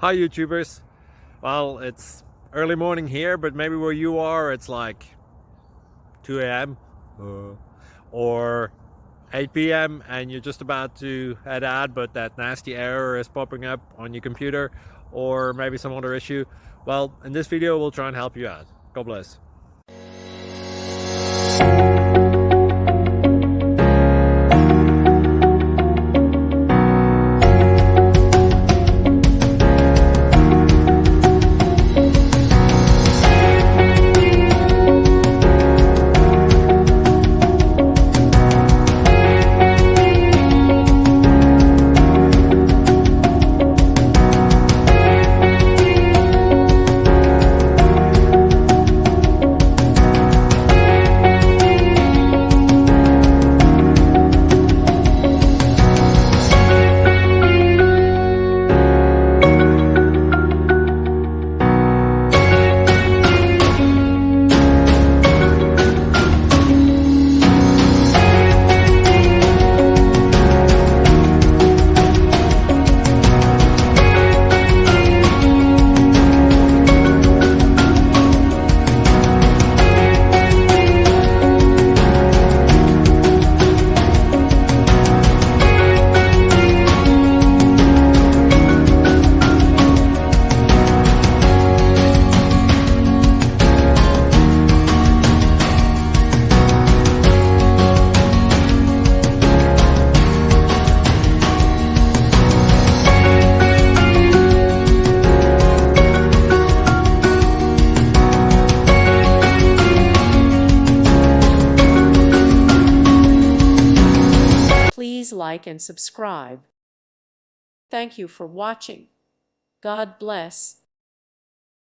Hi YouTubers. Well, it's early morning here, but maybe where you are it's like 2 a.m. Or 8 p.m. and you're just about to head out, but that nasty error is popping up on your computer, or maybe some other issue. Well, in this video we'll try and help you out. God bless. Please like and subscribe. Thank you for watching. God bless.